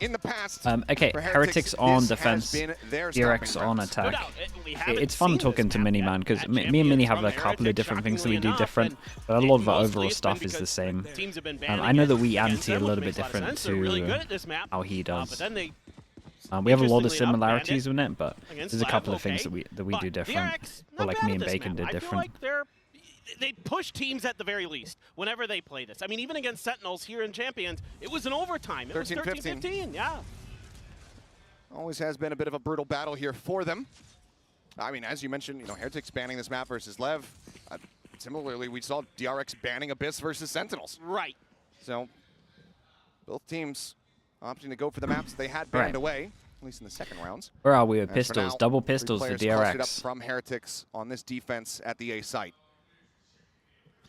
in the past. Okay, Heretics on defense, DRX on attack. It's fun talking to Miniman because me and Mini have a couple of different things that we do different, but a lot of the overall stuff is the same. I know that we anti a little bit different to how he does. We have a lot of similarities in it, but there's a couple of things that we do different, or like me and Bacon did different. They push teams at the very least whenever they play this. I mean, even against Sentinels here in Champions, it was an overtime. It was 13-15, yeah. Always has been a bit of a brutal battle here for them. I mean, as you mentioned, you know, Heretics banning this map versus Lev. Similarly, we saw DRX banning Abyss versus Sentinels. Right. So, both teams opting to go for the maps they had banned away, at least in the second rounds. Where are we with pistols? Now, double pistols for DRX. Up from Heretics on this defense at the A site.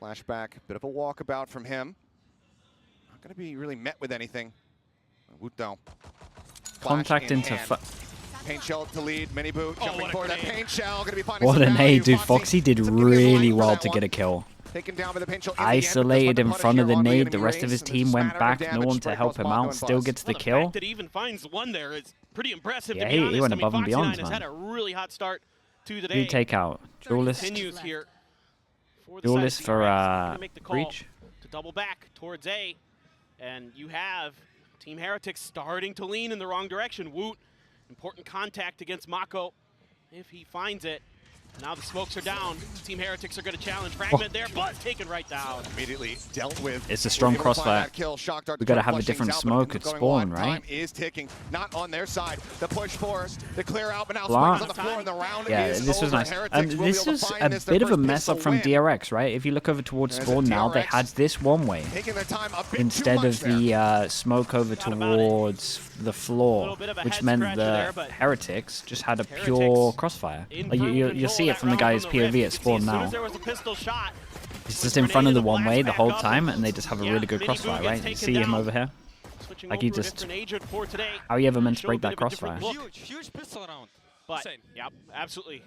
Flashback, bit of a walkabout from him. Not going to be really met with anything. Woot though. Contact into paint shell to lead. Minibu jumping for that paint shell. Going to be finding what an nade, dude. Foxy did really well to get a kill. Taken down by the paint shell isolated in front of the nade. The rest of his team went back. No one to help him out. Still gets the kill. That he even finds one there is pretty impressive. Yeah, he went above and beyond, man. Had a really hot start to the day. Good takeout. Duelist. Continues here. Duelist for Breach. To double back towards A, and you have Team Heretics starting to lean in the wrong direction. Woot, important contact against Mako if he finds it. Now the smokes are down. Team Heretics are going to challenge. Fragment there, but taken right down. Immediately dealt with. It's a strong crossfire. We got to have a different smoke at spawn, right? Time is ticking. Not on their side. The push for the clear out, but now Spike's on the floor and the round is this was over. nice. This was a bit of a mess up from DRX, right? If you look over towards spawn now, they had this one way instead of the smoke over towards the floor, which meant the Heretics just had a pure crossfire. Like you'll see it from the guy's POV at spawn now. It's just in front of the one way the whole time, and they just have a really good crossfire, right? You see him over here? Like he just... How are you ever meant to break that crossfire? Huge pistol round. But, yep, absolutely.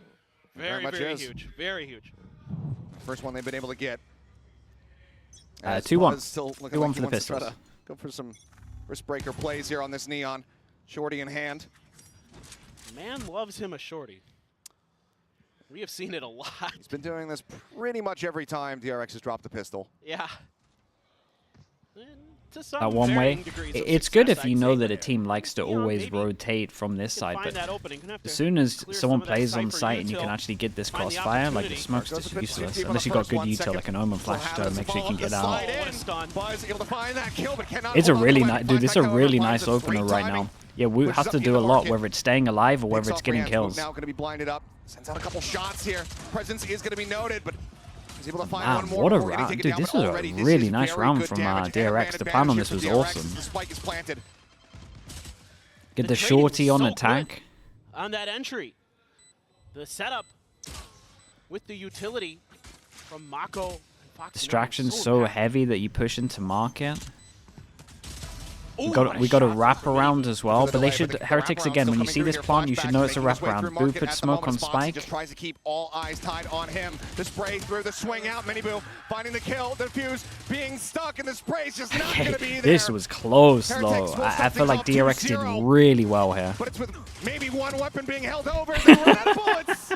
Very huge. Very huge. First one they've been able to get. 2-1. 2-1 for the pistols. Go for some wrist breaker plays here on this Neon. Shorty in hand. Man loves him a shorty. We have seen it a lot. He's been doing this pretty much every time DRX has dropped the pistol. Yeah. That one way. It's good if you know that a team likes to always rotate from this side, but as soon as someone plays on site and you can actually get this crossfire, like the smoke's just useless. Unless you got good util like an Omen flash to make sure you can get out. It's a really nice, dude. This is a really nice opener right now. Yeah, Woot has to do a lot, whether it's staying alive or whether it's getting kills. Now going to be blinded up. Sends out a couple shots here. Presence is going to be noted, but he's able to find one more. What a round, dude! This was a really nice round from DRX. The plan on this was awesome. Spike is planted. Get the shorty on attack. On that entry, the setup with the utility from Mako. Distraction so heavy that you push into market. We got a wrap around as well, but they should Heretics again. When you see this plant, you should know it's a wrap around. Boo puts smoke on Spike. Just tries to keep all eyes tied on him. The spray through the swing out. Minibu finding the kill. The fuse being stuck, and the spray is just not going to be there. This was close though. I feel like DRX did really well here. But it's with maybe one weapon being held over. They run out of bullets.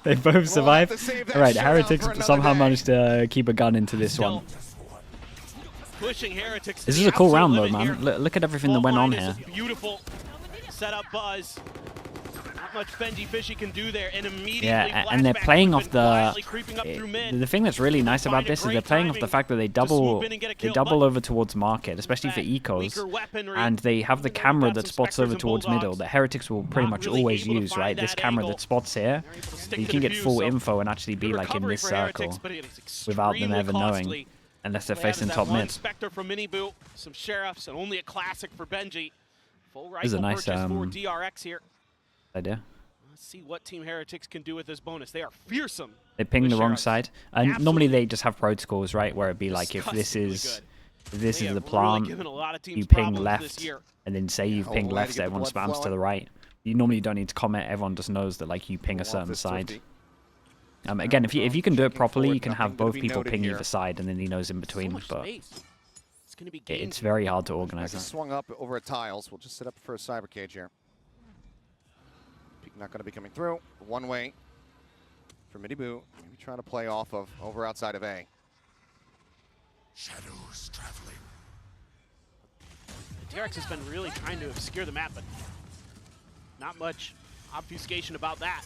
They both survived. All right, Heretics somehow managed to keep a gun into this one. This is a cool round though, man. Look at everything that went on here. Beautiful setup buzz. Not much Benji Fishy can do there, and immediately and they're playing off the thing that's really nice about this is they're playing off the fact that they double over towards market, especially for ecos, and they have the camera that spots over towards middle that Heretics will pretty much always use, right? This camera that spots here, you can get full info and actually be like in this circle without them ever knowing. Unless they're facing top mid. Spectre from Minibu, some sheriffs, and only a classic for Benji. Full this is a nice for DRX here. Idea. Let's see what Team Heretics can do with this bonus. They are fearsome. They ping the wrong side. And normally they just have protocols, right, where it'd be like if this is the plant, you ping left, and then say you've pinged left, so everyone spams to the right. You normally don't need to comment. Everyone just knows that like you ping a certain side. Again, if you can do it properly, you can have both people ping either side, and then he knows in between. But It's going to be it's very hard to organize that. Swung up over at tiles. We'll just set up for a cyber cage here. Peak not going to be coming through. One way for Miniboo. Maybe trying to play off of over outside of A. Shadows traveling. DRX has been really trying to obscure the map, but not much obfuscation about that.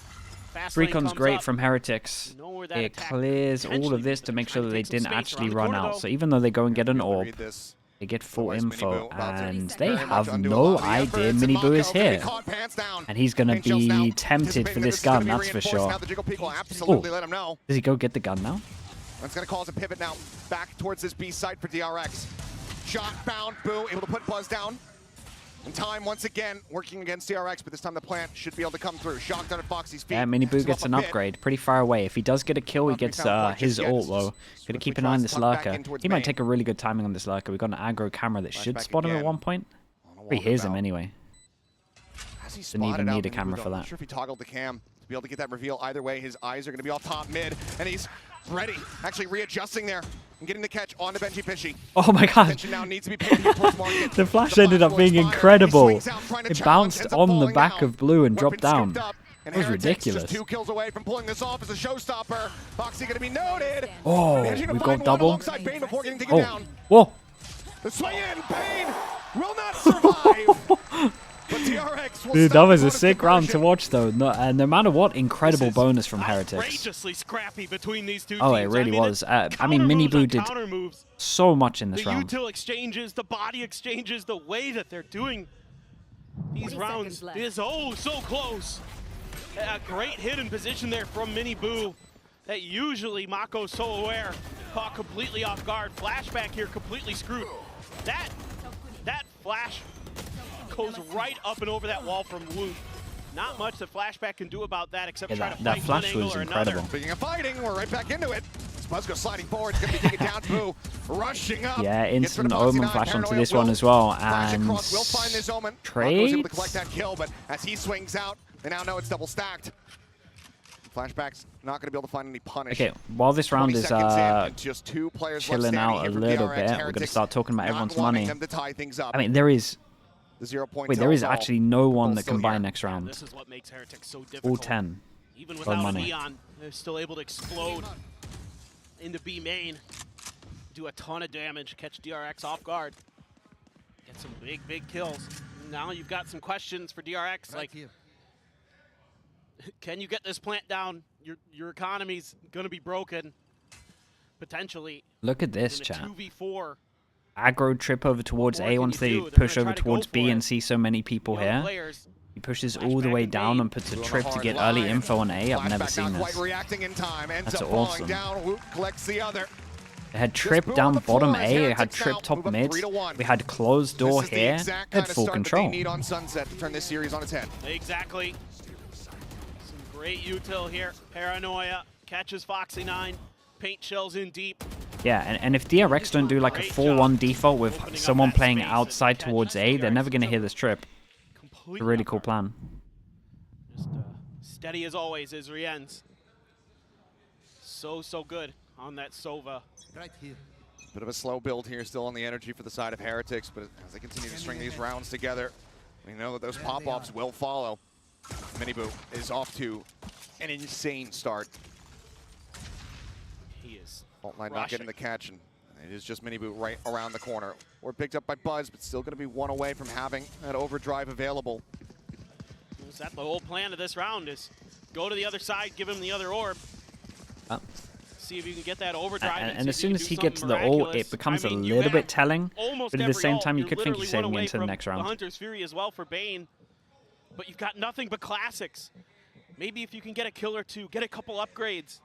Recon's great from Heretics. It clears all of this to make sure that they didn't actually run out. So even though they go and get an orb, they get full info, and they have no idea Miniboo is here. And he's going to be tempted for this gun, that's for sure. Oh, does he go get the gun now? That's going to cause a pivot now, back towards this B site for DRX. Shot bound, Boo, able to put Buzz down. And time once again working against DRX, but this time the plant should be able to come through. Shocked out at Foxy's feet. Yeah, Miniboo gets an upgrade, pretty far away. If he does get a kill, he gets his ult though. Gotta keep an eye on this lurker. He might take a really good timing on this lurker. We've got an aggro camera that should spot him at one point. He hears him anyway. Didn't even need a camera for that. I'm not sure if he toggled the cam to be able to get that reveal. Either way, his eyes are going to be off top mid, and he's ready, actually readjusting there and getting the catch onto Benji Pishy. Oh my god. Now needs to be paid towards market. The flash ended up being incredible. It bounced on the back of Blue and dropped down. It was ridiculous. Just 2 kills away from pulling this off as a showstopper. Foxy going to be noted. Oh, we got double. Oh, whoa. The swing in, Bane will not survive. But DRX will dude, that was a sick round to watch though. No matter what, incredible bonus from Heretics. Scrappy between these two oh, teams. it really was. I mean, Miniboo did so much in this round. The util exchanges, the body exchanges, the way that they're doing these rounds is oh so close. A great hidden position there from Miniboo that usually Mako's so aware. Caught completely off guard. Flashback here completely screwed. That flash goes right up and over that wall from Woot. Not much the flashback can do about that except try to fight that flash one was angle or incredible. another. Speaking of fighting, we're right back into it. Buzz goes sliding forward. He's going to be taken down. Boo rushing up. Yeah, instant Omen flash onto this one as well. And will find this Omen. trade. Able to collect that kill, but as he swings out, they now know it's double stacked. Flashback's not going to be able to find any punish. Okay, while this round is just 2 players chilling out a little bit, we're going to start talking about everyone's money. I mean, there is... Wait, there is actually no one that can buy next round. This is what makes Heretics so difficult. All 10. Even without Leon, they're still able to explode into B main, do a ton of damage, catch DRX off guard, get some big kills. Now you've got some questions for DRX, like, can you get this plant down? Your economy's gonna be broken, potentially. Look at this, chat. 2v4. Aggro trip over towards A once they push over towards B and see so many people here. He pushes all the way down and puts a trip to get early info on A. I've never seen this. That's awesome. They had trip down bottom A, they had trip top mid, we had closed door here, they had full control. Exactly. Some great util here. Paranoia catches Foxy 9, paint shells in deep. Yeah, and if DRX don't do like a 4-1 default with someone playing outside towards A, they're never going to hear this trip. It's a really cool plan. Just steady as always is Rien's. So good on that Sova. Right here. Bit of a slow build here still on the energy for the side of Heretics, but as they continue to string these rounds together, we know that those pop-offs will follow. Miniboo is off to an insane start. He is. Fault line not getting the catch, and it is just Miniboo right around the corner. Or picked up by Buzz, but still going to be 1 away from having that overdrive available. Is that the whole plan of this round? Is go to the other side, give him the other orb. See if you can get that overdrive. And as soon as he gets the ult, it becomes a little bit telling. But at the same time, you could think he's saving into the next round. Hunter's Fury as well for Bane, but you've got nothing but classics. Maybe if you can get a kill or 2, get a couple upgrades.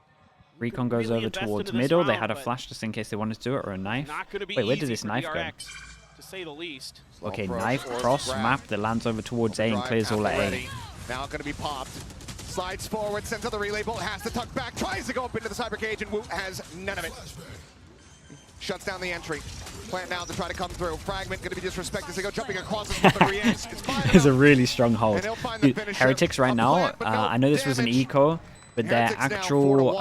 Recon goes over towards middle. They had a flash just in case they wanted to do it, or a knife. Wait, where did this knife go? To say the least. Okay, knife cross map that lands over towards A and clears all at A. Now going to be popped. Slides forward, sent to the relay bolt, has to tuck back, tries to go up into the cyber cage, and Woot has none of it. Shuts down the entry. Plant now to try to come through. Fragment going to be disrespected as they go jumping across the front. It's a really strong hold. Dude, Heretics right now, I know this was an eco, but their actual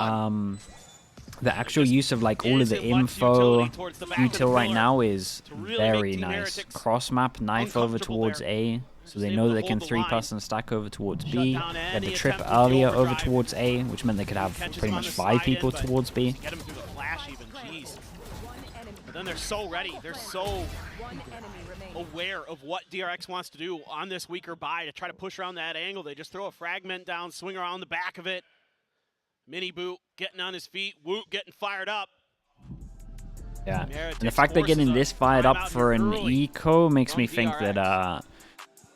The actual use of like all of the info util right now is very nice. Cross map, knife over towards A, so they know they can 3+ and stack over towards B. They had the trip earlier over towards A, which meant they could have pretty much 5 people towards B. Get them through the flash even, jeez. But then they're so ready, they're so aware of what DRX wants to do on this weaker buy to try to push around that angle. They just throw a fragment down, swing around the back of it. Mini Boot getting on his feet, Woot getting fired up. Yeah, and the fact they're getting this fired up for an eco makes me think that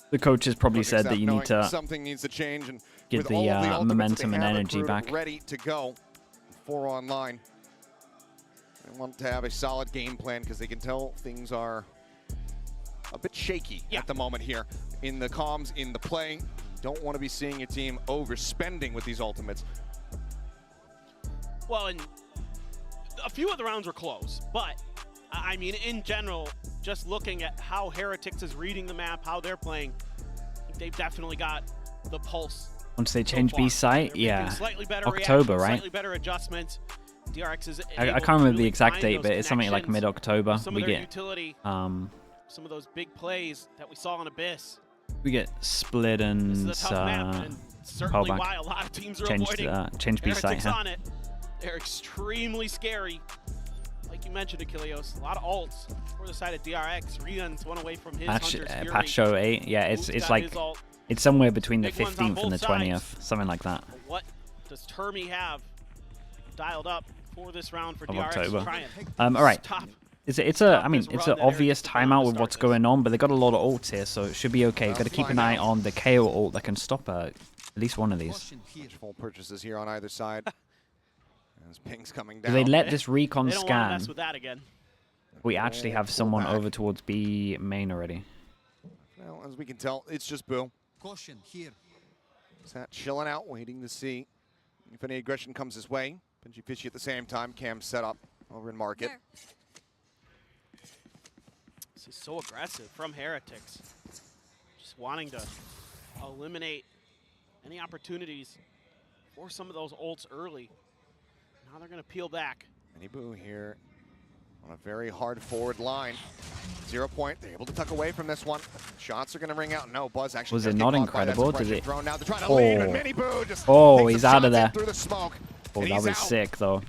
the coaches probably said that you need to something needs to change and get the momentum and energy back. Ready to go for online. They want to have a solid game plan because they can tell things are a bit shaky at the moment here in the comms, in the play. Don't want to be seeing your team overspending with these ultimates. Well, and a few of the rounds were close, but I mean, in general, just looking at how Heretics is reading the map, how they're playing, they've definitely got the pulse. Once they change B site, yeah, October, right? Slightly better adjustments. DRX is I can't remember the exact date, but it's something like mid-October. We get utility, some of those big plays that we saw on Abyss. We get Split and certainly why a lot of teams are avoiding change B site. On it. They're extremely scary. Like you mentioned, Achilleos, a lot of ults for the side of DRX. Rian's one away from his patch show 8. Yeah, it's like it's somewhere between the 15th and the 20th, something like that. What does Termi have dialed up for this round for DRX? October. All right. It's an obvious timeout with what's going on, but they got a lot of ults here, so it should be okay. Got to keep an eye on the KO ult that can stop at least one of these. Full purchases here on either side. As ping's coming down. Do they let this recon scan? Don't want to mess with that again. We actually have someone over towards B main already. Well, as we can tell, it's just Boo. Caution here. Sat chilling out, waiting to see if any aggression comes his way. Benji Fishy at the same time. Cam set up over in market. This is so aggressive from Heretics. Just wanting to eliminate any opportunities for some of those ults early. Now they're going to peel back. Mini Boo here on a very hard forward line. 0 point. They're able to tuck away from this one. Shots are going to ring out. No, Buzz actually. Was it not incredible? Did it? Now they're trying to lead, but Mini Boo just he's out of there. Through the smoke, oh, that was sick though.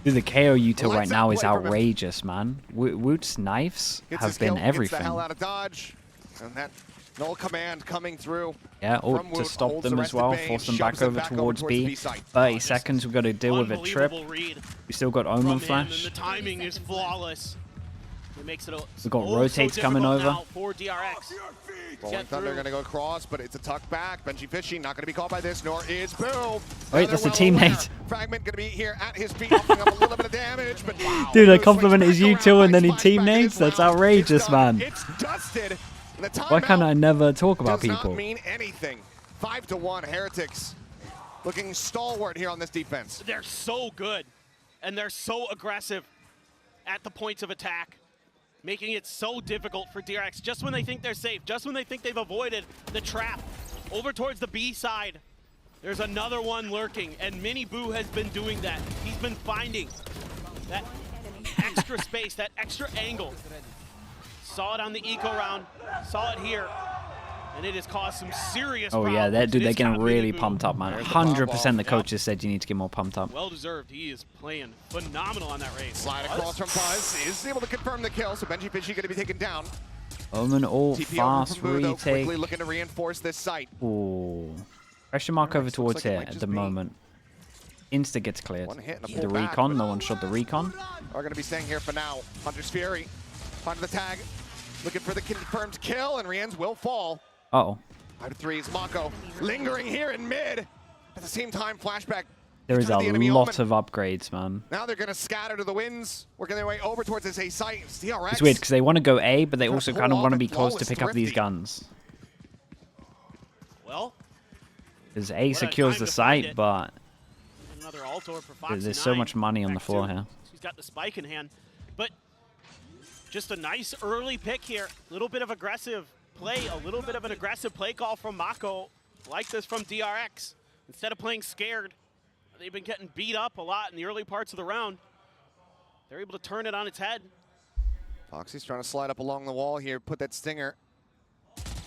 Dude, the KO util right now is outrageous, man. Woot's knives have been everything. Gets the hell out of dodge, and that null command coming through. Yeah, ult to stop them as well, force them back over towards B. 30 seconds, we've got to deal with a trip. We still got Omen Flash. The timing is flawless. It makes it we've got rotates coming over. For DRX. Rolling Thunder going to go across, but it's a tuck back. Benji Fishy not going to be caught by this, nor is Boo. Wait, that's a teammate. Fragment going to be here at his feet, offering up a little bit of damage, but wow. Dude, I complimented his util and then he teammates? That's outrageous, man. It's dusted. Why can't I never talk about people? Does not mean anything. 5-1 Heretics looking stalwart here on this defense. They're so good, and they're so aggressive at the points of attack, making it so difficult for DRX just when they think they're safe, just when they think they've avoided the trap. Over towards the B side, there's another one lurking, and Mini Boo has been doing that. He's been finding that extra space, that extra angle. Saw it on the eco round, saw it here, and it has caused some serious problems. Yeah, they're getting really pumped up, man. 100% the coaches said you need to get more pumped up. Well deserved. He is playing phenomenal on that race. Slide across from Buzz is able to confirm the kill, so Benji Fishy going to be taken down. Omen ult, fast retake. Quickly looking to reinforce this site. Ooh. Question mark over towards here at the moment. Insta gets cleared. The recon, no one shot the recon. Are going to be staying here for now. Hunter's Fury, find the tag. Looking for the confirmed kill, and Rian's will fall. Uh-oh. 5-3 is Mako lingering here in mid. At the same time, flashback. There is a lot of upgrades, man. Now they're going to scatter to the winds, working their way over towards this A site. It's DRX. It's weird because they want to go A, but they also kind of want to be close to pick up these guns. Well, because A secures the site, but another Altor for Foxy there's so much money on the floor here. He's got the spike in hand, but just a nice early pick here. A little bit of aggressive play, a little bit of an aggressive play call from Mako. Like this from DRX. Instead of playing scared, they've been getting beat up a lot in the early parts of the round. they're able to turn it on its head. Foxy's trying to slide up along the wall here, put that stinger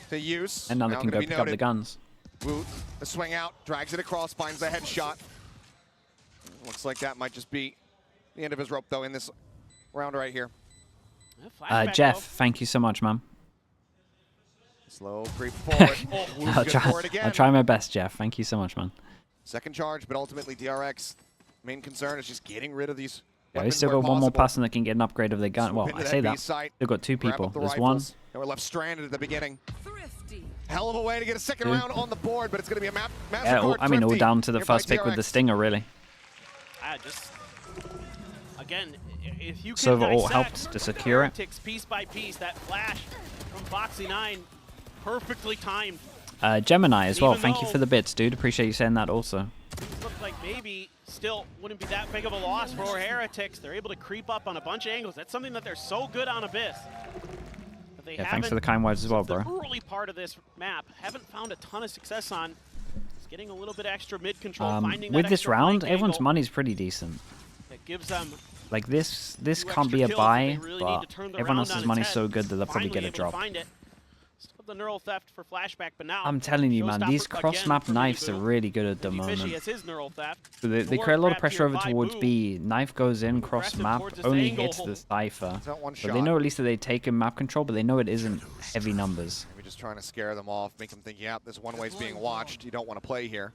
to use. And now they can go pick up the guns. Woot, the swing out, drags it across, finds the headshot. Looks like that might just be the end of his rope, though, in this round right here. Jeff, thank you so much, man. Slow creep forward. I'll try my best, Jeff. Thank you so much, man. Second charge, but ultimately DRX main concern is just getting rid of these. Yeah, we still got one more person that can get an upgrade of their gun. Well, I say that. They've got two people. There's one. And we're left stranded at the beginning. Hell of a way to get a second round on the board, but it's going to be a massive I mean, all down to the first pick with the stinger, really. Again, if you can so overall helped to secure it. Piece by piece, that flash from Foxy9, perfectly timed. Gemini as well. Thank you for the bits, dude. Appreciate you saying that also. Things look like maybe still wouldn't be that big of a loss for Heretics. They're able to creep up on a bunch of angles. That's something that they're so good on Abyss. Yeah, thanks for the kind words as well, bro. The early part of this map haven't found a ton of success on. It's getting a little bit extra mid control. Finding with this round, everyone's angle. money's pretty decent. That gives them like this can't be a buy, but everyone else's money's so good that they'll probably get a drop. Still the neural theft for flashback, but now I'm telling you, man, these cross-map knives are really good at the moment. So they create a lot of pressure over towards B. Knife goes in, cross-map, only hits the Cypher. But they know at least that they take in map control, but they know it isn't heavy numbers. Maybe just trying to scare them off, make them think, yeah, this one way's being watched. You don't want to play here.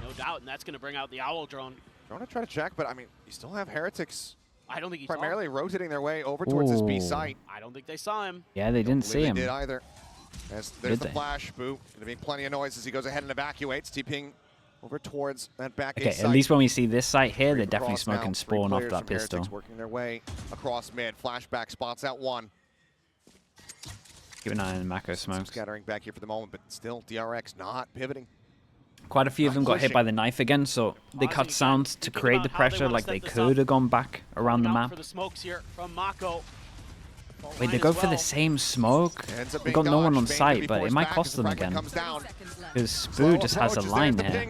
No doubt, and that's going to bring out the Owl drone. Drone to try to check, but I mean, you still have Heretics. I don't think he primarily rotating their way over towards his B site. I don't think they saw him. Yeah, they didn't see him. They did either. There's the flash. Boo. Going to be plenty of noise as he goes ahead and evacuates. TPing over towards that back A site. At least when we see this site here, they're definitely smoking spawn off that pistol. Working their way across mid. Flashback spots out one. Keep an eye on Mako smokes. Scattering back here for the moment, but still DRX not pivoting. Quite a few of them got hit by the knife again, so they cut sounds to create the pressure. Like they could have gone back around the map. Wait, they go for the same smoke? They got no one on site, but it might cost them again. Because Spoo just has a line here.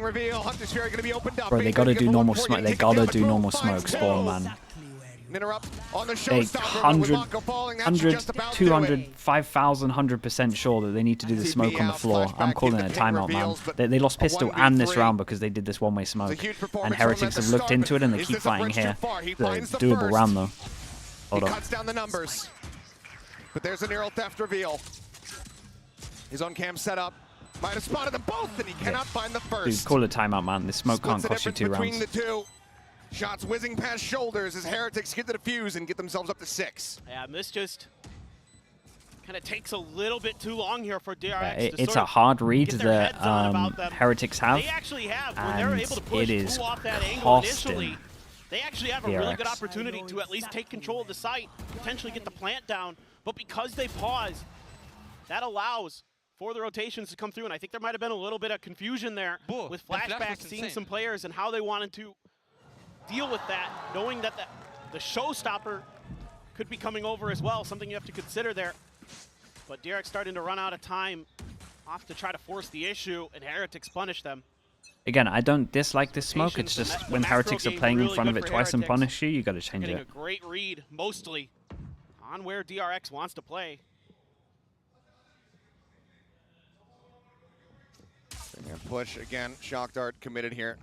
Bro, they gotta do normal smoke. They gotta do normal smoke, Spawn, man. They 100, 200, 5,000, 100% sure that they need to do the smoke on the floor. I'm calling it a timeout, man. They lost pistol and this round because they did this one-way smoke. And Heretics have looked into it and they keep fighting here. It's a doable round, though. Hold on. Cuts down the numbers. But there's a neural theft reveal. His own cam setup. Might have spotted them both, and he cannot find the first. Dude, call it timeout, man. This smoke can't cost you 2 rounds. The two. Shots whizzing past shoulders as Heretics get the defuse and get themselves up to 6. Yeah, and this just kind of takes a little bit too long here for DRX. It's a hard read that Heretics have. They actually have. When they're able to push it is off that angle costing initially, they actually have a really good opportunity to at least take control of the site, potentially get the plant down. But because they pause, that allows for the rotations to come through. And I think there might have been a little bit of confusion there with flashback, seeing some players and how they wanted to deal with that, knowing that the showstopper could be coming over as well, something you have to consider there. But DRX starting to run out of time off to try to force the issue, and Heretics punish them. Again, I don't dislike this smoke. It's just when Heretics are playing in front of it twice and punish you, you got to change it. Getting a great read, mostly, on where DRX wants to play. And push again. Shock Dart committed here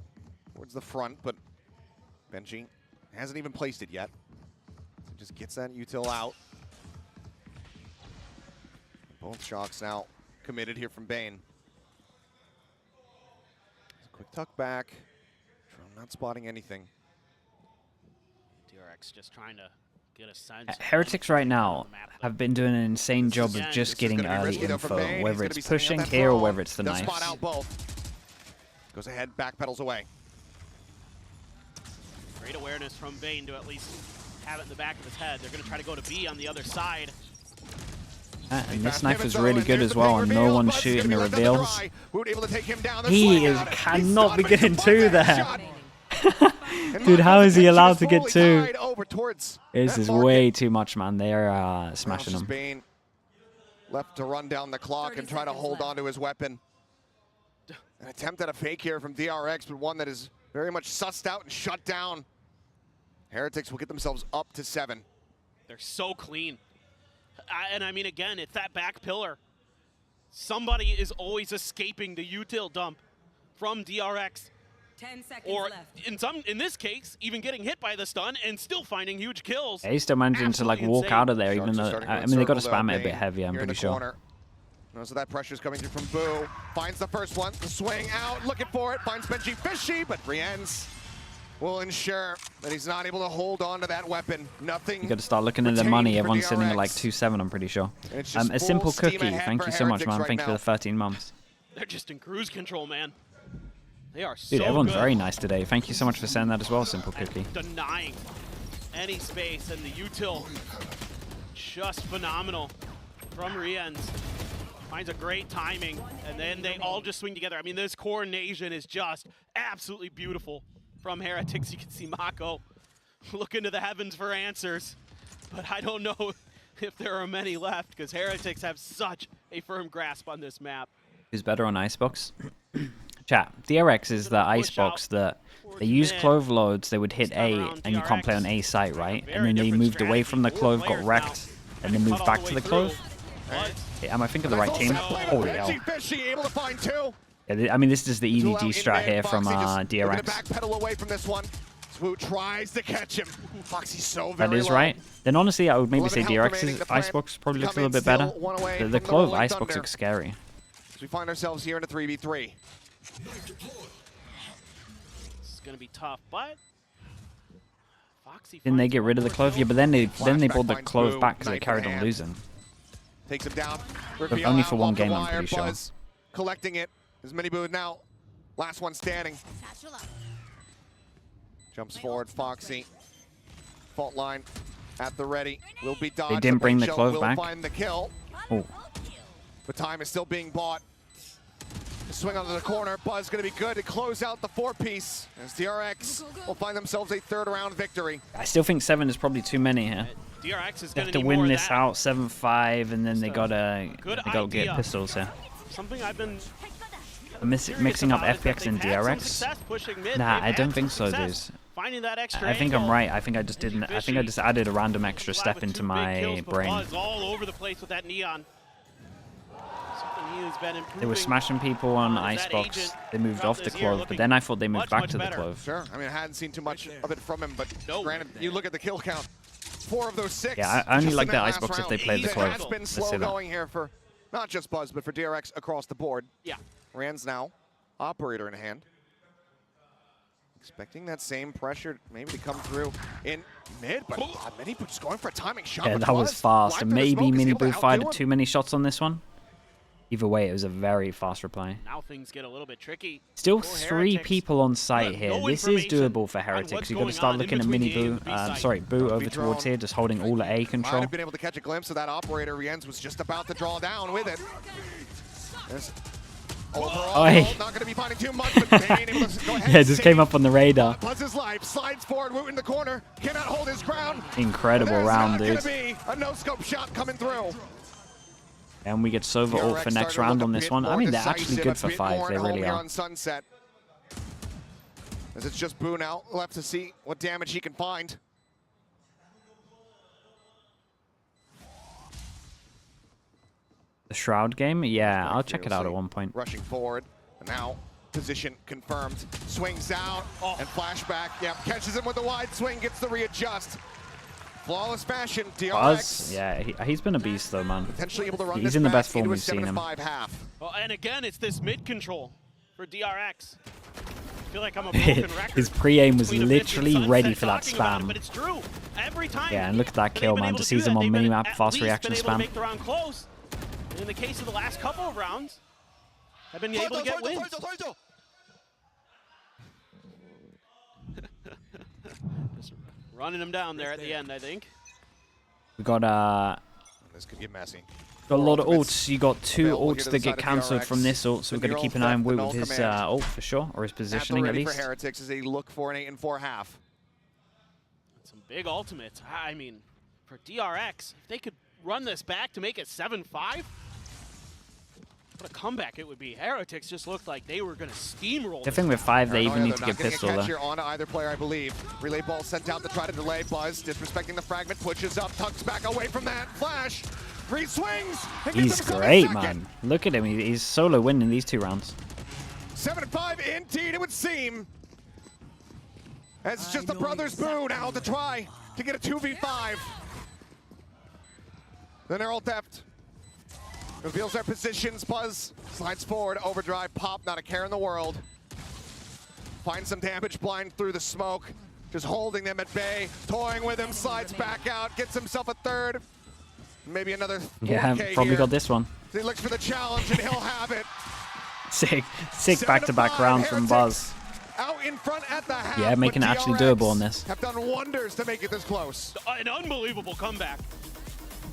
towards the front, but Benji hasn't even placed it yet. So just gets that util out. Both shocks now committed here from Bane. Quick tuck back. Not spotting anything. DRX just trying to get a sense. Heretics right now have been doing an insane job of just getting early info, whether it's pushing here or whether it's the knives. Spot out both. Goes ahead, backpedals away. Great awareness from Bane to at least have it in the back of his head. They're going to try to go to B on the other side. And this knife is really good as well, and no one's shooting the reveals. He cannot be getting 2 there. Dude, how is he allowed to get 2? This is way too much, man. They're smashing him. Left to run down the clock and try to hold on to his weapon. An attempt at a fake here from DRX, but one that is very much sussed out and shut down. Heretics will get themselves up to 7. They're so clean. And I mean, again, it's that back pillar. Somebody is always escaping the util dump from DRX. 10 seconds or left. in this case, even getting hit by the stun and still finding huge kills. Yeah, he's still managing to like walk out of there, even though I mean they got to spam it a bit heavier. I'm pretty sure. So that pressure's coming through from Boo. Finds the first one, the swing out, looking for it. Finds Benji Fishy, but Rienz will ensure that he's not able to hold on to that weapon. Nothing. You got to start looking at the money. Everyone's sitting at like 2-7. I'm pretty sure. A simple cookie. Thank you so much, man. Thank you for the 13 months. They're just in cruise control, man. They are so Dude, everyone's good. very nice today. Thank you so much for saying that as well, Simple Cookie. Denying any space, and the util just phenomenal from Rienz. Finds a great timing, and then they all just swing together. I mean, this coordination is just absolutely beautiful from Heretics. You can see Mako look into the heavens for answers, but I don't know if there are many left because Heretics have such a firm grasp on this map. Who's better on Icebox? Chat, DRX is the Icebox that they use clove loads, they would hit A, and you can't play on A site, right? And then they moved away from the clove, got wrecked, and then moved back to the clove. Yeah, am I thinking of the right team? Holy hell. Yeah, I mean, this is the EDG strat here from DRX. Backpedal away from this one. Swoot tries to catch him. Foxy's so very That is low. right. Then honestly, I would maybe say DRX's Icebox probably looks a little bit better. The clove Icebox looks scary. So we find ourselves here in a 3v3. This is going to be tough, but Foxy Didn't they get rid of the clove? Yeah, but then they brought the clove back because they carried on losing. Takes him down. But only for one game, I'm pretty sure. Collecting it. There's many boo now. Last one standing. Jumps forward, Foxy. Fault line at the ready. Will be dodged. They didn't bring the clove will back. Find the kill. Oh. But time is still being bought. Swing onto the corner. Buzz going to be good to close out the 4-piece. As DRX will find themselves a 3rd round victory. I still think 7 is probably too many here. DRX is They going have to win this out 7-5, and then they gotta get pistols here. Something I've been Mixing up FPX and DRX? Nah, I don't think so, dude. Finding that extra I think I'm angle. right. I think I just didn't. I think I just added a random extra step into my brain. Buzz all over the place with that neon. Something he has been improving. They were smashing people on Icebox. They moved off the clove, but then I thought they moved back to the clove. Sure. I mean, I hadn't seen too much of it from him, but granted, you look at the kill count. 4 of those 6. Yeah, I only like that Icebox if they played the clove. It's been slow going here for not just Buzz, but for DRX across the board. Yeah. Rand's now operator in hand. Expecting that same pressure maybe to come through in mid, but Mini just going for a timing shot. Yeah, that was fast. And maybe Mini Boo fired too many shots on this one. Either way, it was a very fast reply. Now things get a little bit tricky. Still 3 people on site here. This is doable for Heretics. You've got to start looking at Mini Boo. Boo over towards here, just holding all the A control. Might have been able to catch a glimpse of that operator. Rienz was just about to draw down with it. Overall, not going to be finding too much, but being able to go ahead yeah, just came up on the radar. Buzz's life, slides forward, Woot in the corner, cannot hold his ground. Incredible round, dude. There's not going to be a no-scope shot coming through. And we get Sova ult for next round on this one. I mean, they're actually good for 5. They really are. On Sunset. As it's just Boo now left to see what damage he can find. The Shroud game? Yeah, I'll check it out at one point. Rushing forward, and now position confirmed. Swings out, and flashback. Yep, catches him with a wide swing, gets the readjust. Flawless fashion, DRX. Buzz? Yeah, he's been a beast though, man. Potentially able to run He's in the best form we've seen him. Well, and again, it's this mid control for DRX. I feel like I'm a broken record. His pre-aim was literally ready for that spam. But it's true. Every time. Yeah, and look at that kill, man. Just sees him on minimap, fast reaction spam. Make the round close. And in the case of the last couple of rounds, have been able to get wins. Just running him down there at the end, I think. We got this could get messy. Got a lot of ults. You got 2 ults that get cancelled from this ult, so we're going to keep an eye on Woot with his ult for sure, or his positioning at least. For Heretics as they look for an 8-4 half. Some big ultimates. I mean, for DRX, if they could run this back to make it 7-5, what a comeback it would be. Heretics just looked like they were going to steamroll. I think with 5, they even need to get pistol though. Here on either player, I believe. Relay ball sent out to try to delay. Buzz disrespecting the fragment, pushes up, tucks back away from that. Flash, free swings. He's great, man. Look at him. He's solo winning these 2 rounds. 7-5 indeed, it would seem. It's just the brothers Boo now to try to get a 2v5. Then Errol Theft reveals their positions. Buzz slides forward, overdrive, pop, not a care in the world. Finds some damage blind through the smoke. Just holding them at bay, toying with him, slides back out, gets himself a 3rd. Maybe another 4K. Yeah, probably here. got this one. He looks for the challenge and he'll have it. Sick back-to-back rounds from Buzz. Out in front at the half, yeah, making it actually doable on this. Have done wonders to make it this close. An unbelievable comeback.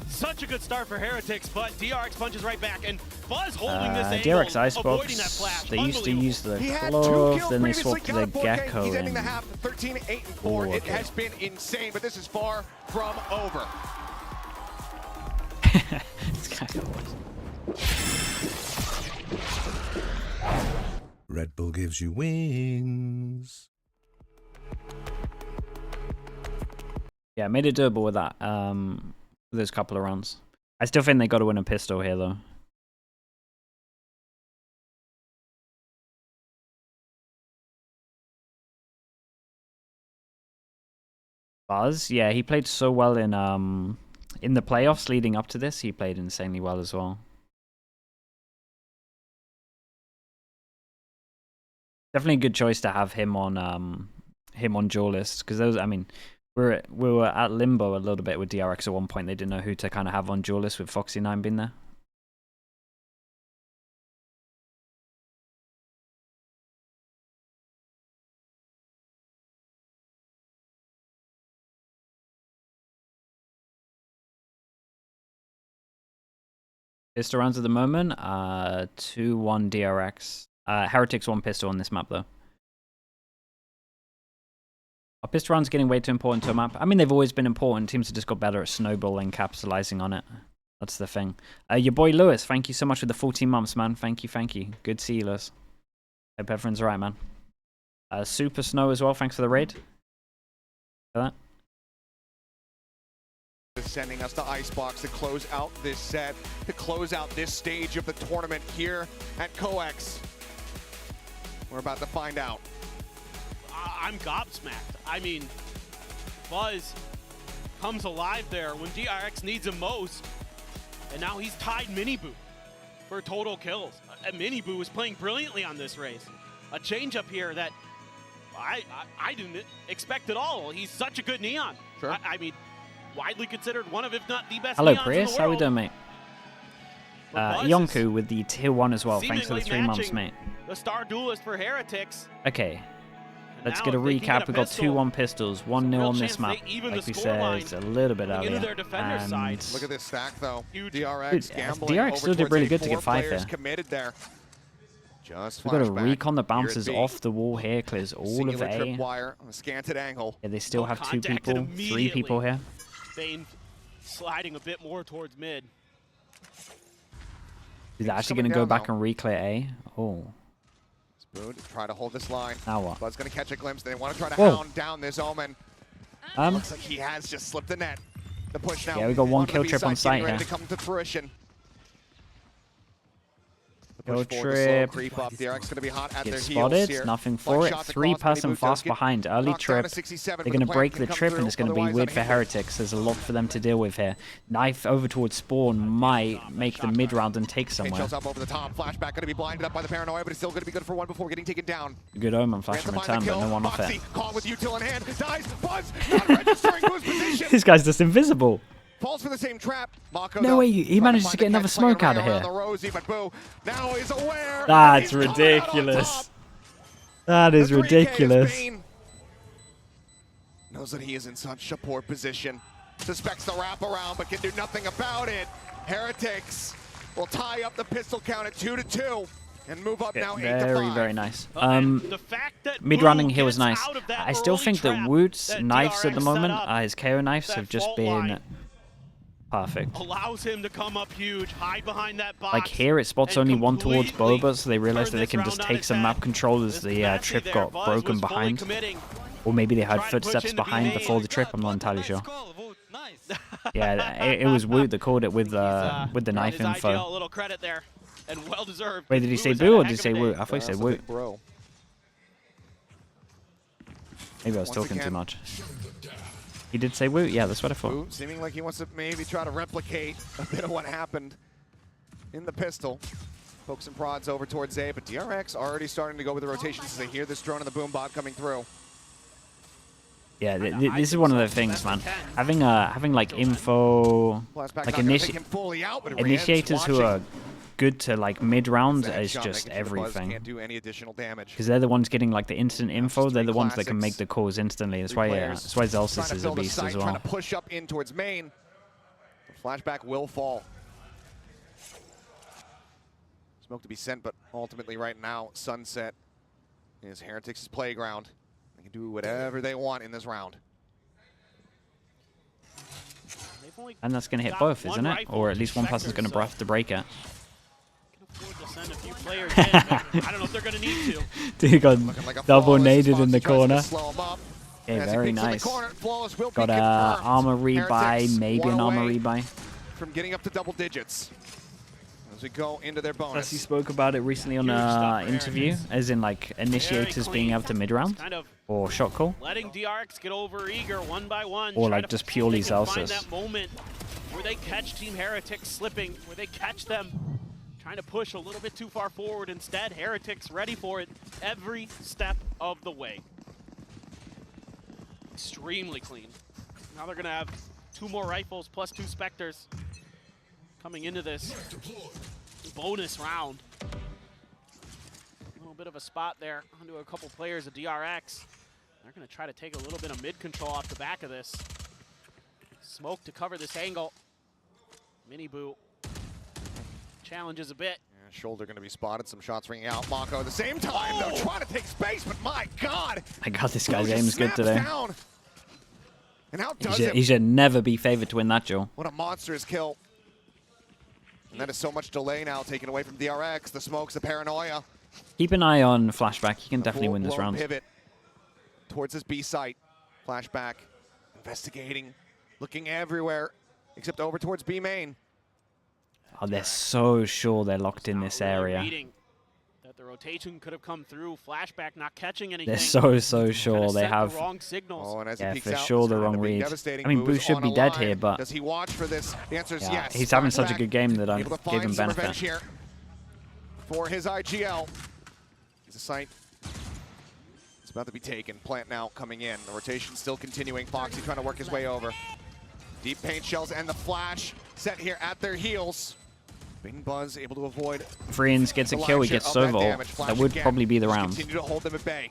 Such a good start for Heretics, but DRX punches right back, and Buzz holding this angle, DRX avoiding that flash. They used to use the glove, then they swapped to the gecko. He's ending the half 13-8-4. Okay. It has been insane, but this is far from over. It's kind of Red Bull gives you wings. Yeah, made it doable with that. Those couple of rounds. I still think they got to win a pistol here, though. Buzz, yeah, he played so well in the playoffs leading up to this. He played insanely well as well. Definitely a good choice to have him on duelist, because those, I mean, we were at limbo a little bit with DRX at one point. They didn't know who to kind of have on duelist with Foxy9 being there. Pistol rounds at the moment, 2-1 DRX. Heretics 1 pistol on this map though. Our pistol rounds getting way too important to a map. I mean, they've always been important. Teams have just got better at snowballing, capitalizing on it. That's the thing. Your boy Lewis, thank you so much for the 14 months, man. Thank you, thank you. Good to see you, Lewis. Hope everyone's alright, man. Super Snow as well, thanks for the raid. For that. Sending us to Icebox to close out this set, to close out this stage of the tournament here at COEX. We're about to find out. I'm gobsmacked. I mean, Buzz comes alive there when DRX needs him most, and now he's tied Miniboo for total kills. Miniboo was playing brilliantly on this race. A change-up here that I didn't expect at all. He's such a good Neon. Sure. I mean, widely considered one of, if not the best Hello, Neons Prius. in the How we world. doing, mate? Yonku with the tier 1 as well. Thanks for the 3 months, mate. The star duelist for Heretics. Okay. And Let's now get a if they can recap. We've got pistol, 2-1 pistols, 1-0 real on this chance map. they even Like the we scoreline said, a little bit into earlier. their defender's side. Look at this stack, though. Huge. DRX Dude, gambling DRX over still did towards really a good to get 4 5 players here. committed there. Just We've got a flashback. recon that Here it bounces be. off the wall here, clears all of Singular A. tripwire on a scanted angle. Yeah, they still No have 2 contact people, and 3 people here. Bane sliding a bit more towards mid. He's actually coming going to go down, back though. and reclear A. Oh. Spoon try to hold this line. Now what? Bud's going to catch a glimpse. They want to try to Whoa. hound down this Omen. Looks like he has just slipped the net. The push now. Yeah, we got 1 onto the kill trip B-side, on site getting ready here. to come to fruition. The Kill push forward, the slow trip. creep up. DRX going to be hot at their Gets heels spotted, here. nothing Flank for it. shots 3 across, person Miniboo fast does get behind. Early knocked down trip. to 67, They're but going the to plant break can the come trip, through, and it's going to be otherwise weird for unable. Heretics. There's a lot for them to deal with here. Knife over towards Spawn might make the mid round and take somewhere. Angels up over the top. Flashback going to be blinded up by the paranoia, but it's still going to be good for 1 before getting taken down. Good omen, flash Ransom and finds the return, but kill. no one off it. Foxy caught with util in hand. Dies. Buzz not registering to his position. This guy's just invisible. Falls for the same trap. Mako, No though, way, he trying managed find to the get another catch, playing smoke out of right around here. the Rosie, but Boo now is aware. That's He's coming out on ridiculous. top. That is The 3K ridiculous. Bane knows that he is in such a poor position. Suspects the wraparound, but can do nothing about it. Heretics will tie up the pistol count at 2-2 and move up now 8-5. Very, very nice. The fact that Mid-running Boo here was gets nice. out of that I still early think that trap Woot's that knives at DRX the set moment, up, his KO knives that have just fault been line. Perfect. Allows him to come up huge, hide behind that box. Like here, it spots only one towards Boba, so they realize that they can just take some map control as the trip got broken behind. Or maybe they had footsteps behind before the trip, I'm not entirely sure. Yeah, it was Woot that called it with the knife info. A little credit there, and well deserved. Wait, did he say Boo or did he say Woot? I thought he said Woot. Maybe I was talking too much. He did say Woot? Yeah, that's what I thought. Woot seeming like he wants to maybe try to replicate a bit of what happened in the pistol. Pokes and prods over towards A, but DRX already starting to go with the rotations as they hear this drone in the boom bot coming through. Yeah, this is one of the things, man. Having like info, like initiators who are good to like mid-round is just everything. Can't do any additional damage. Because they're the ones getting like the instant info. They're the ones that can make the calls instantly. That's why Zelsis is a beast as well. Trying to push up in towards main. The flashback will fall. Smoke to be sent, but ultimately right now, Sunset is Heretics' playground. They can do whatever they want in this round. And that's going to hit both, isn't it? Or at least one person's going to have to break it. To send a few players in, I don't know if they're going to need to. Dude got like double naded in the corner. Okay, As very nice. Got a armor rebuy, maybe an armor rebuy. From getting up to double digits. As we go into their bonus. He spoke about it recently on an interview, as in like initiators being able to mid-round or shot call. Letting DRX get over eager one by one. Or like just purely Zelsis. Find that moment where they catch Team Heretics slipping, where they catch them trying to push a little bit too far forward. Instead, Heretics ready for it every step of the way. Extremely clean. Now they're going to have 2 more rifles plus 2 Spectres coming into this bonus round. A little bit of a spot there onto a couple players of DRX. They're going to try to take a little bit of mid control off the back of this. Smoke to cover this angle. Mini Boo challenges a bit. Yeah, shoulder going to be spotted. Some shots ringing out. Mako at the same time. They're trying to take space, but my God. I got this guy's aim is good today. Down. And how does it? He should never be favored to win that duel. What a monstrous kill. And that is so much delay now taken away from DRX. The smokes, the paranoia. Keep an eye on Flashback. He can definitely win this round. Pivot towards his B site. Flashback investigating, looking everywhere except over towards B main. Oh, they're so sure they're locked in this area. That the rotation could have come through. Flashback not catching anything. They're so sure they have. The wrong signals. Oh, and as yeah, he for out, sure the wrong read. I mean, Boo should be dead here, but does he watch for this? The answer is yes. He's having such a good game that I gave him benefit. Here for his IGL. He's a site. It's about to be taken. Plant now coming in. The rotation still continuing. Foxy trying to work his way over. Deep paint shells and the flash set here at their heels. Bing Buzz able to avoid. Freens gets a kill, he gets Sova. That would probably be the round. Continue to hold them at bay.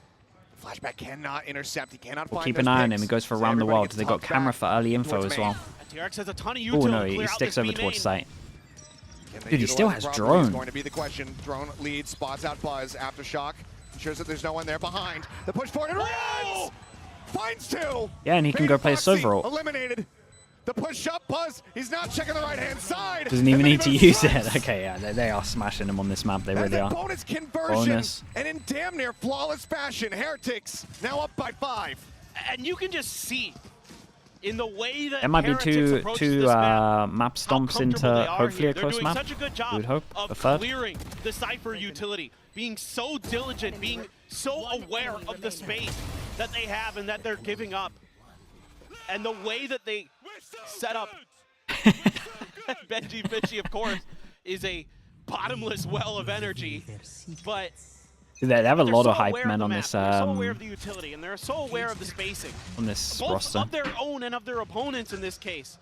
Flashback cannot intercept. He cannot we'll find keep an eye on him. He goes for around the world. They got camera for early info as well. Oh no, he sticks over towards site. Dude, he still has drone. Going to be the question. Drone leads, spots out Buzz. Aftershock ensures that there's no one there behind. The push forward and runs! Finds 2. Yeah, and he can go play Sova. Eliminated. The push up, Buzz. He's now checking the right-hand side. Doesn't even need to use it. Okay, yeah, they are smashing him on this map. They really are. Bonus conversion. And in damn near flawless fashion, Heretics now up by 5. And you can just see in the way that there might be two map stomps into hopefully a close map. We would hope a third. Clearing the Cypher utility, being so diligent, being so aware of the space that they have and that they're giving up. And the way that they set up Benji Fishy, of course, is a bottomless well of energy. But they have a lot of hype men on this. They're so aware of the utility, and they're so aware of the spacing on this both roster. Of their own and of their opponents in this case.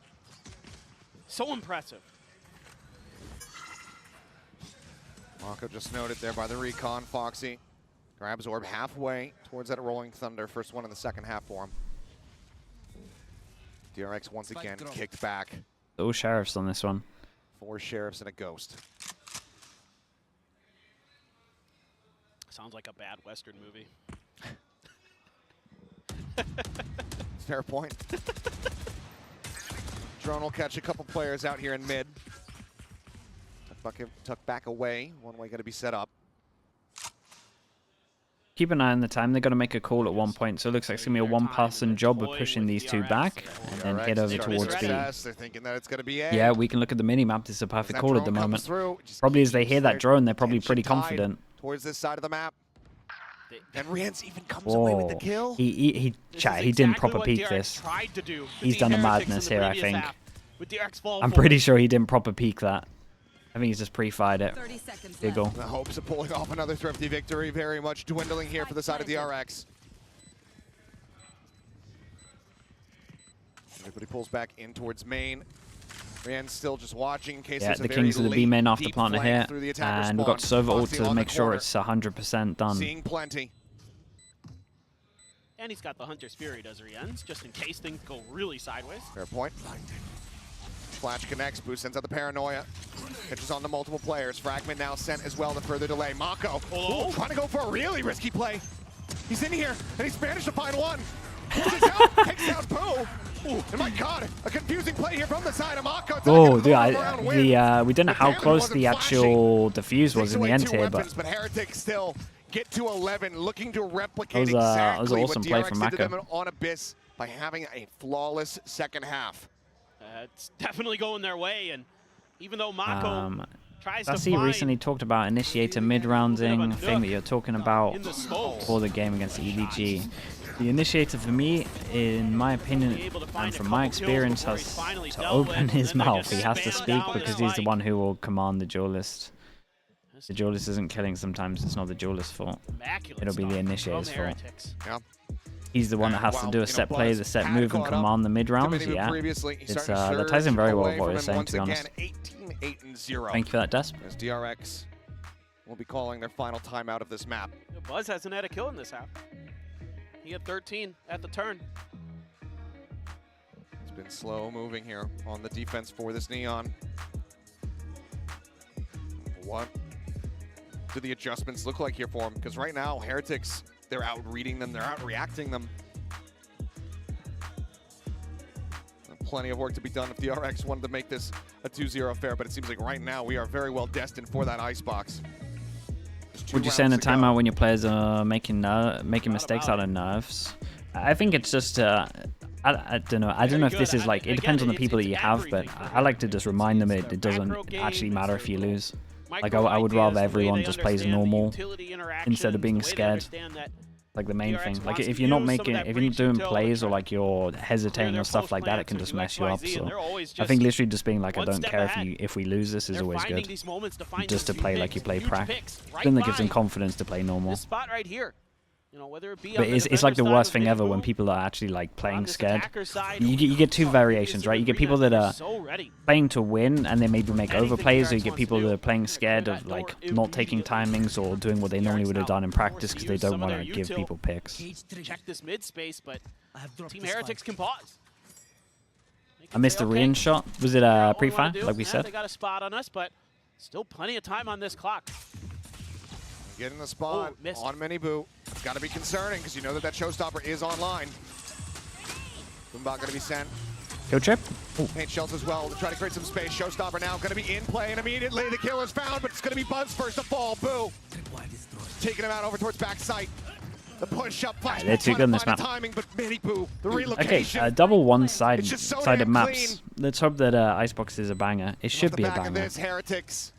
So impressive. Mako just noted there by the recon. Foxy grabs orb halfway towards that Rolling Thunder. First one in the second half for him. DRX once again kicked back. Those sheriffs on this one. 4 sheriffs and a ghost. Sounds like a bad Western movie. Fair point. Drone will catch a couple players out here in mid. Tuck back away. One way going to be set up. Keep an eye on the time. They're going to make a call at one point, so it looks like it's going to be a one-person job of pushing these two back and then head over towards B. They're thinking that it's going to be A. Yeah, we can look at the mini-map. This is a perfect call at the moment. Probably as they hear that drone, they're probably pretty confident. Towards this side of the map. And Rians even comes away with the kill. He didn't proper peek this. He's done a madness here, I think. I'm pretty sure he didn't proper peek that. I think he's just pre-fired it. Giggle. The hopes of pulling off another thrifty victory very much dwindling here for the side of DRX. Everybody pulls back in towards main. Rian's still just watching in case there's a the Kings of the B main after planter here. And we've got Sova ult to make sure it's 100% done. Seeing plenty. And he's got the Hunter's Fury, does Rian's, just in case things go really sideways. Fair point. Flash connects, Boo sends out the Paranoia. Catches on to multiple players. Fragment now sent as well to further delay. Mako trying to go for a really risky play. He's in here, and he's managed to find one. Takes out Boo. And my God, a confusing play here from the side of Mako. Oh, dude, we didn't know how close the actual defuse was in the end here, but Heretics still get to 11, looking to replicate exactly what DRX did to them on Abyss by having a flawless second half. It's definitely going their way, and even though Mako tries to find... recently talked about initiator mid-rounding thing that you're talking about for the game against EDG. The initiator, for me, in my opinion, and from my experience, has to open his mouth. He has to speak because he's the one who will command the duelist. The duelist isn't killing sometimes, it's not the duelist's fault. It'll be the initiator's fault. Yeah. He's the one that has to do a set play, the set move, and command the mid-rounds. Yeah, that ties in very well with what you're saying, to be honest. 18-8-0. Thank you for that, Des. As DRX will be calling their final timeout of this map. Buzz hasn't had a kill in this half. He had 13 at the turn. It's been slow moving here on the defense for this Neon. What do the adjustments look like here for him? Because right now, Heretics, they're out reading them, they're out reacting them. Plenty of work to be done if the DRX wanted to make this a 2-0 affair, but it seems like right now we are very well destined for that icebox. Would you say in a timeout when your players are making mistakes out of nerves? I think it's just I don't know. I don't know if this is like, it depends on the people that you have, but I like to just remind them it doesn't actually matter if you lose. Like I would rather everyone just plays normal instead of being scared. Like the main thing. Like if you're not doing plays or like you're hesitating or stuff like that, it can just mess you up. So I think literally just being like, I don't care if we lose this is always good. Just to play like you play prac. Then that gives them confidence to play normal. But it's like the worst thing ever when people are actually like playing scared. You get two variations, right? You get people that are playing to win and they maybe make overplays, or you get people that are playing scared of like not taking timings or doing what they normally would have done in practice because they don't want to give people picks. Check this mid space, but Team Heretics can pause. I missed the Rian shot. Was it a pre-fire, like we said? They got a spot on us, but still plenty of time on this clock. Get in the spot on Mini Boo. It's got to be concerning because you know that showstopper is online. Boombot going to be sent. Kill trip. Paint shells as well to try to create some space. Showstopper now going to be in play, and immediately the kill is found, but it's going to be Buzz first to fall. Boo taking him out over towards back site. The push up flash. They're too good in this map. Timing, but Mini Boo, the relocation. Okay, double one-sided maps. Let's hope that Icebox is a banger. It should be a banger. This, Heretics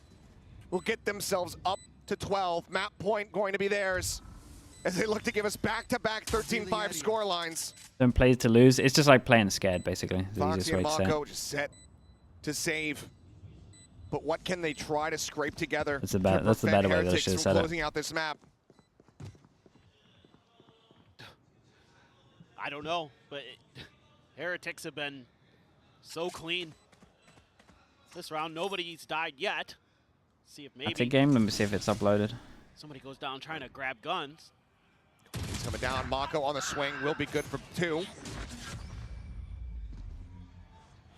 will get themselves up to 12. Map point going to be theirs as they look to give us back-to-back 13-5 score lines. Don't play to lose. It's just like playing scared, basically. The Foxy and Mako to just set to save. But what can they try to scrape together? That's the better way they should have said it. Closing out this map. I don't know, but Heretics have been so clean this round. Nobody's died yet. See if maybe. That's a game. Let me see if it's uploaded. Somebody goes down trying to grab guns. He's coming down. Mako on the swing will be good for 2.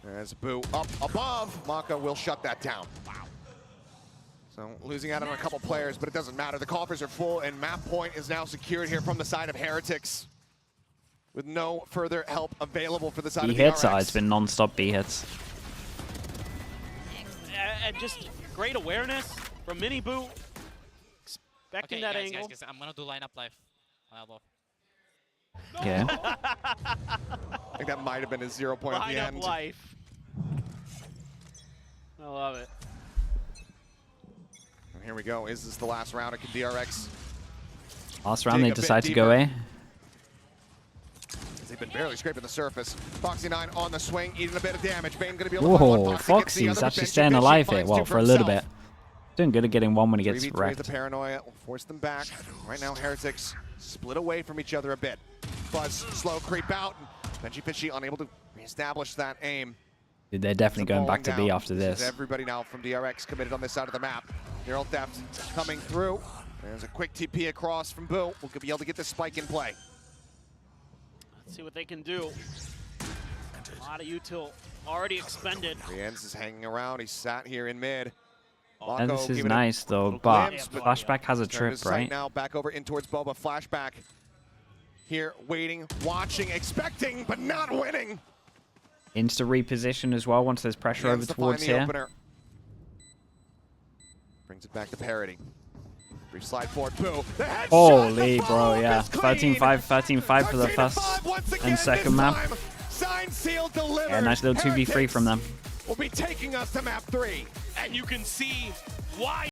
There's Boo up above. Mako will shut that down. Wow. So losing out on a couple players, but it doesn't matter. The coffers are full, and map point is now secured here from the side of Heretics. with no further help available for the side B of hits. DRX. It's been non-stop B hits. And just great awareness from Mini Boo. Expecting that angle. Guys, I'm gonna do lineup live on elbow. Yeah. I think that might have been his 0 point at the Line end. up life. I love it. And here we go. Is this the last round? Can DRX? Last round, they decide to go A. They've been barely scraping the surface. Foxy9 on the swing, eating a bit of damage. Bane going to be able to find one. Whoa, Foxy's actually staying alive here. Well, for a little bit. Doing good at getting one when he gets 3v3 wrecked. the paranoia will force them back. Right now, Heretics split away from each other a bit. Buzz slow creep out. Benji Fishy unable to reestablish that aim. Dude, they're definitely going back to B Down. after this. Everybody now from DRX committed on this side of the map. Neural Theft coming through. There's a quick TP across from Boo. We'll be able to get this spike in play. Let's see what they can do. A lot of util already expended. Rienz is hanging around. He's sat here in mid. And this is giving nice though, little but glimpse, Flashback has a turn trip, his sight right? Now back over in towards Boba. Flashback here, waiting, watching, expecting, but not winning. Insta reposition as well once there's pressure over towards here. Opener. Brings it back to parity. Brief slide forward, Boo. Holy bro, yeah. 13-5, 13-5 for the first and second map. Signed, sealed, delivered. Yeah, nice little 2v3 from them. Will be taking us to map 3. And you can see why.